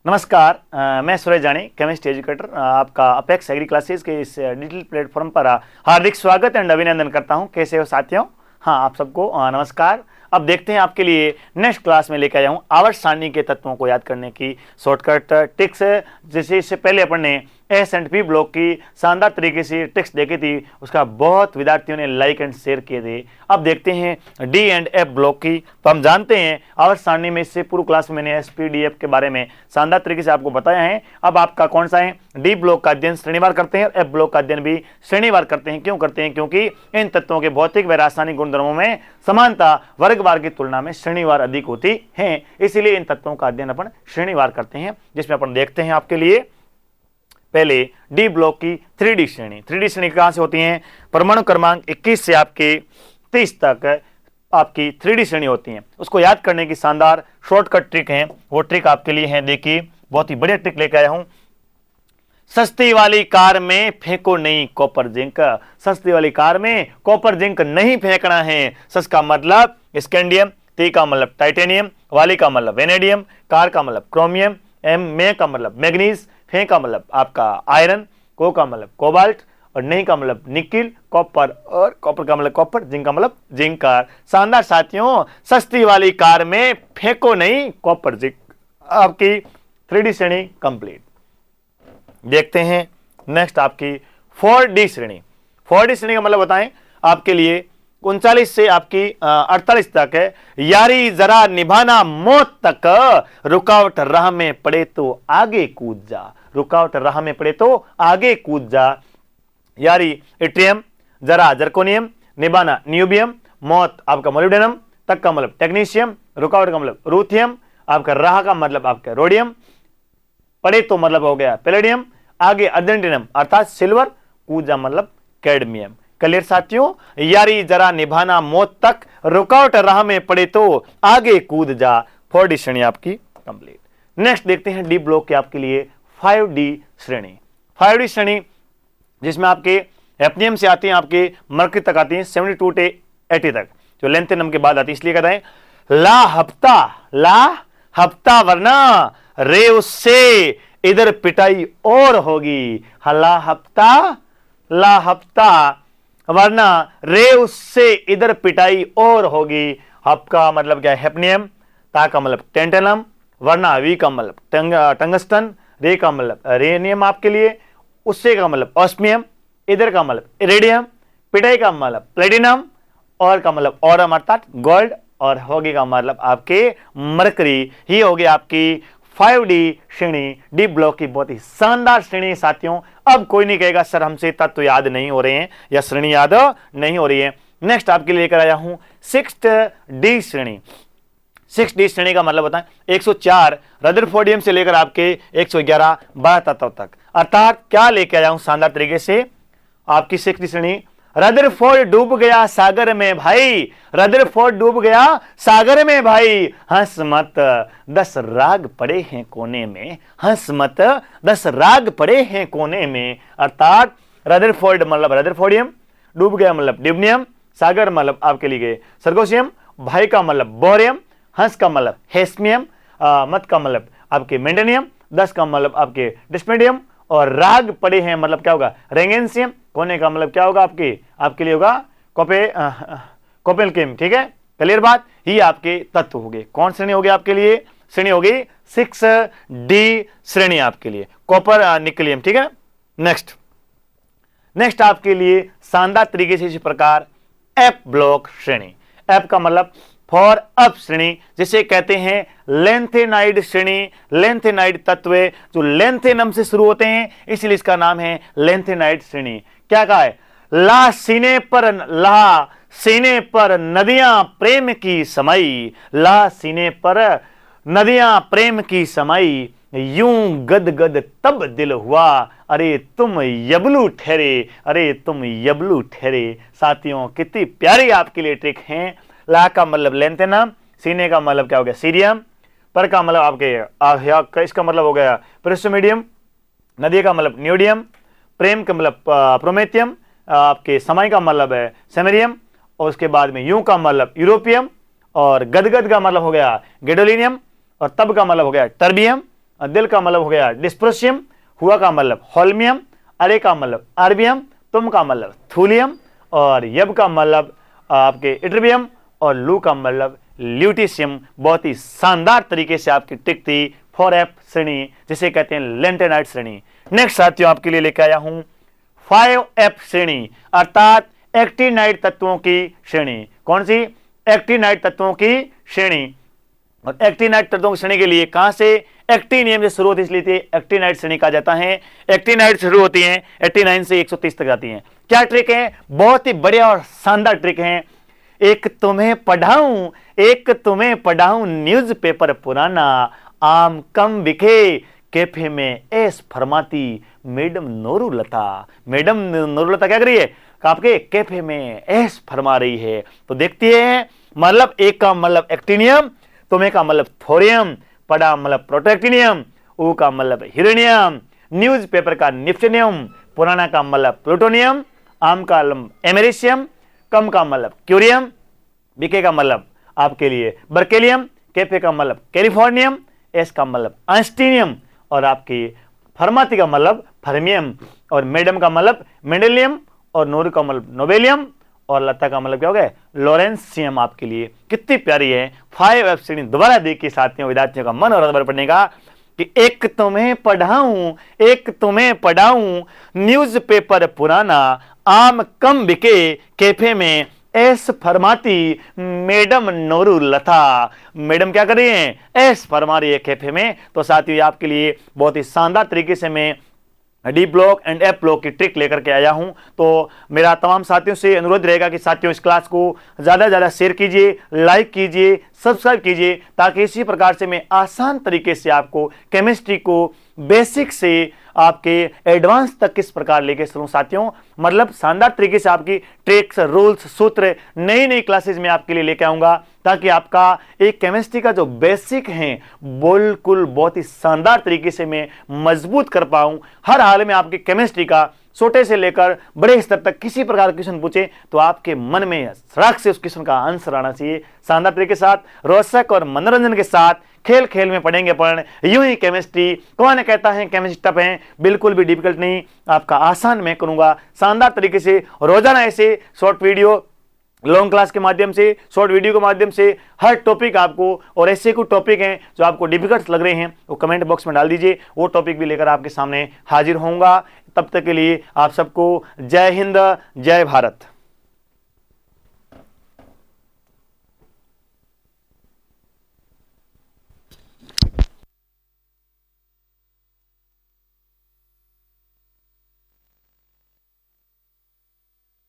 नमस्कार, मैं सूरज जानी, केमिस्ट्री एजुकेटर, आपका अपेक्स एग्री क्लासेस के इस डिजिटल प्लेटफॉर्म पर हार्दिक स्वागत एंड अभिनंदन करता हूं। कैसे हो साथियों? हाँ, आप सबको नमस्कार। अब देखते हैं आपके लिए नेक्स्ट क्लास में लेकर आया हूं आवर्त सारणी के तत्वों को याद करने की शॉर्टकट टिक्स। जैसे इससे पहले अपन ने एस एंड पी ब्लॉक की शानदार तरीके से टिक्स देखी थी, उसका बहुत विद्यार्थियों ने लाइक एंड शेयर किए थे। अब देखते हैं डी एंड एफ ब्लॉक की। तो हम जानते हैं आवर्त सारणी में इससे पूर्व क्लास में मैंने एस पी डी एफ के बारे में शानदार तरीके से आपको बताया है। अब आपका कौन सा है? डी ब्लॉक का अध्ययन श्रेणीवार करते हैं और एफ ब्लॉक का अध्ययन भी श्रेणीवार करते हैं। क्यों करते हैं? क्योंकि इन तत्वों के भौतिक व रासायनिक गुणधर्मों में समानता वर्गवार की तुलना में श्रेणीवार अधिक होती है, इसलिए इन तत्वों का अध्ययन अपन श्रेणीवार करते हैं। जिसमें अपन देखते हैं आपके लिए पहले डी ब्लॉक की 3D श्रेणी। 3D श्रेणी कहां से होती है? परमाणु क्रमांक 21 से आपके 30 तक आपकी 3D श्रेणी होती है। उसको याद करने की शानदार शॉर्टकट ट्रिक है, वो ट्रिक आपके लिए है। देखिए, बहुत ही बढ़िया ट्रिक लेकर आया हूं। सस्ती वाली कार में फेंको नहीं कॉपर जिंक। सस्ती वाली कार में कॉपर जिंक नहीं फेंकना है। सस का मतलब स्कैंडियम, टी का मतलब टाइटेनियम, वाली का मतलब वेनेडियम, कार का मतलब क्रोमियम, मे का मतलब मैग्नीज, फे का मतलब आपका आयरन, को का मतलब कोबाल्ट और नहीं का मतलब निकिल, कॉपर और कॉपर का मतलब कॉपर, जिंक का मतलब जिंकर। शानदार साथियों, सस्ती वाली कार में फेंको नहीं कॉपर जिंक। आपकी 3D श्रेणी कंप्लीट। देखते हैं नेक्स्ट आपकी 4D श्रेणी। 4D श्रेणी का मतलब बताएं आपके लिए 39 से आपकी 48 तक है। यारी जरा निभाना मौत तक, रुकावट राह में पड़े तो आगे कूद जा। रुकावट राह में पड़े तो आगे कूद जा। यारी इट्रियम, जरा जर्कोनियम, निभाना न्यूबियम, मौत आपका मोलिब्डेनम, तक का मतलब टेक्नीशियम, रुकावट का मतलब रूथियम, आपका राह का मतलब आपका रोडियम, पड़े तो मतलब हो गया पैलेडियम, आगे अर्जेंटिनम अर्थात सिल्वर, कूद जा मतलब कैडमियम। क्लियर साथियों? यारी जरा निभाना मौत तक, रुकावट राह में पड़े तो आगे कूद जा। 4D श्रेणी आपकी कंप्लीट। नेक्स्ट देखते हैं डी ब्लॉक के आपके लिए 5D श्रेणी। 5D श्रेणी जिसमें आपके एफनियम से आती है, आपके मरकरी तक आती है 72 से 80 तक, जो लेंथेनम के बाद आती है। इसलिए कहते हैं ला हफ्ता वरना रे उससे इधर पिटाई और होगी। ला हफ्ता वरना रे उससे इधर पिटाई और होगी। हप का मतलब क्या है? हेपनियम, ता का मतलब टेंटेनम, वरना वी का मतलब टंगस्टन, रे का मतलब रेनियम आपके लिए, उससे का मतलब ऑस्मियम, इधर का मतलब इरेडियम, पिटाई का मतलब प्लेटिनम और का मतलब ऑरम अर्थात गोल्ड और होगी का मतलब आपके मरकरी। ही होगी आपकी 5D श्रेणी डी ब्लॉक की बहुत ही शानदार श्रेणी साथियों। अब कोई नहीं कहेगा सर हमसे तत्व याद नहीं हो रहे हैं या श्रेणी याद नहीं हो रही है। नेक्स्ट आपके लिए लेकर आया हूं 6D श्रेणी। 6D श्रेणी का मतलब बताएं 104 रदरफोर्डियम से लेकर आपके 111 12 तत्व तक। अर्थात क्या लेकर आया हूं शानदार तरीके से आपकी 6D श्रेणी। रदरफोर्ड डूब गया सागर में भाई, रदरफोर्ड डूब गया सागर में भाई, हंस मत 10 राग पड़े हैं कोने में, हंस मत 10 राग पड़े हैं कोने में। अर्थात रदरफोर्ड मतलब रदरफोर्डियम, डूब गया मतलब डिब्नियम, सागर मतलब आपके लिए सरगोसियम, भाई का मतलब बोरियम, हंस का मतलब हेस्मियम, मत का मतलब आपके मेंडेनियम, 10 का मतलब आपके डिस्पेंडियम और राग पड़े हैं मतलब क्या होगा? रेंगेंसियम। कोने का मतलब क्या होगा? आपके लिए होगा कोपेलकियम। ठीक है, क्लियर बात? ही आपके तत्व हो गए। कौन श्रेणी होगी आपके लिए? श्रेणी होगी 6D श्रेणी आपके लिए, कॉपर निकलियम। ठीक है। नेक्स्ट आपके लिए शानदार तरीके से इसी प्रकार एफ ब्लॉक श्रेणी। एफ का मतलब फॉर अप श्रेणी, जिसे कहते हैं लेंथेनाइड श्रेणी। लेंथेनाइड तत्व जो लेंथेनम से शुरू होते हैं, इसलिए इसका नाम है लेंथेनाइड श्रेणी। क्या कहा है? ला सीने पर नदियां प्रेम की समाई, ला सीने पर नदियां प्रेम की समाई, यूं गद गद तब दिल हुआ, अरे तुम यबलू ठहरे, अरे तुम यबलू ठहरे। साथियों कितनी प्यारी आपके लिए ट्रिक है। ला का मतलब लेंथेनम, सीने का मतलब क्या हो गया? सीरियम, पर का मतलब आपके इसका मतलब हो गया प्रिस्टोमीडियम, नदी का मतलब न्यूडियम, प्रेम का मतलब प्रोमेथियम, आपके समय का मतलब है सेमेरियम और उसके बाद में यूं का मतलब यूरोपियम और गदगद का मतलब हो गया गेडोलिनियम और तब का मतलब हो गया टर्बियम दिल का मतलब हो गया डिस्प्रोशियम, हुआ का मतलब होल्मियम, अरे का मतलब अर्बियम, तुम का मतलब थूलियम, और यब का मतलब आपके इट्रिबियम, और लू का मतलब ल्यूटिशियम। बहुत ही शानदार तरीके से आपकी ट्रिक थी 4F श्रेणी, जिसे कहते हैं लेंटेनाइट श्रेणी। नेक्स्ट साथियों आपके लिए लेकर आया हूं 5F श्रेणी, अर्थात एक्टिनाइट तत्वों की श्रेणी। कौन सी? एक्टिनाइट तत्वों की श्रेणी। और एक्टिनाइट तत्वों की श्रेणी के लिए कहां से? एक्टिनियम से शुरू होती है, इसलिए एक्टिनाइट श्रेणी कहा जाता है। एक्टिनाइट शुरू होती है 89 से 130 तक जाती हैं। क्या ट्रिक है? बहुत ही बढ़िया और शानदार ट्रिक है। एक तुम्हें पढ़ाऊं न्यूज़पेपर पुराना, आम कम बिके कैफे में ऐस फरमाती मैडम नूरुलता। मैडम नूरुलता क्या कर रही है? आपके कैफे में ऐस फरमा रही है। तो देखती है, मतलब एक का मतलब एक्टिनियम, तुम्हें का मतलब थोरियम, पढ़ा मतलब प्रोटोएक्टिनियम, ऊ का मतलब यूरेनियम, न्यूज़पेपर का निफ्टेनियम, पुराना का मतलब प्लूटोनियम, आम का मतलब एमेरिशियम, कम का मतलब क्यूरियम, बीके का मतलब आपके लिए बर्केलियम, कैफे का मतलब कैलिफोर्नियम, एस का मतलब आइंस्टीनियम, और आपकी फरमाती का मतलब फर्मियम, और मैडम का मतलब मेंडेलियम, और नूर का मतलब नोबेलियम, और लता का मतलब क्या हो गया? लॉरेंसियम। आपके लिए कितनी प्यारी है 5F श्रेणी। दोबारा देखिए साथियों, विद्यार्थियों का मन और रबर पढ़ने का कि एक तुम्हें पढ़ाऊं न्यूज़पेपर पुराना, आम कम बिके कैफे में ऐस फरमाती मैडम नूरुलता। मैडम क्या कर रही हैं? ऐस फरमा रही है कैफे में। तो साथियों आपके लिए बहुत ही शानदार तरीके से मैं D block and F block की ट्रिक लेकर के आया हूं। तो मेरा तमाम साथियों से अनुरोध रहेगा कि साथियों इस क्लास को ज्यादा से ज्यादा शेयर कीजिए, लाइक कीजिए, सब्सक्राइब कीजिए, ताकि इसी प्रकार से मैं आसान तरीके से आपको केमिस्ट्री को बेसिक से आपके एडवांस तक किस प्रकार लेके चलूं साथियों। मतलब शानदार तरीके से आपकी ट्रिक्स, रूल्स, सूत्र नई क्लासेस में आपके लिए लेके आऊंगा, ताकि आपका एक केमिस्ट्री का जो बेसिक है बिल्कुल बहुत ही शानदार तरीके से मैं मजबूत कर पाऊं। हर हाल में आपकी केमिस्ट्री का छोटे से लेकर बड़े स्तर तक किसी प्रकार का क्वेश्चन पूछे तो आपके मन में सड़क से उस क्वेश्चन का आंसर आना चाहिए। शानदार तरीके के साथ, रोचक और मनोरंजन के साथ, खेल खेल में पढ़ेंगे अपन। यूं ही केमिस्ट्री, कौन कहता है केमिस्ट्री टफ है? बिल्कुल भी डिफिकल्ट नहीं, आपका आसान मैं करूंगा शानदार तरीके से। रोजाना ऐसे शॉर्ट वीडियो, लॉन्ग क्लास के माध्यम से, शॉर्ट वीडियो के माध्यम से हर टॉपिक आपको, और ऐसे कुछ टॉपिक हैं जो आपको डिफिकल्ट लग रहे हैं वो कमेंट बॉक्स में डाल दीजिए, वो टॉपिक भी लेकर आपके सामने हाजिर होऊंगा। तब तक के लिए आप सबको जय हिंद, जय भारत।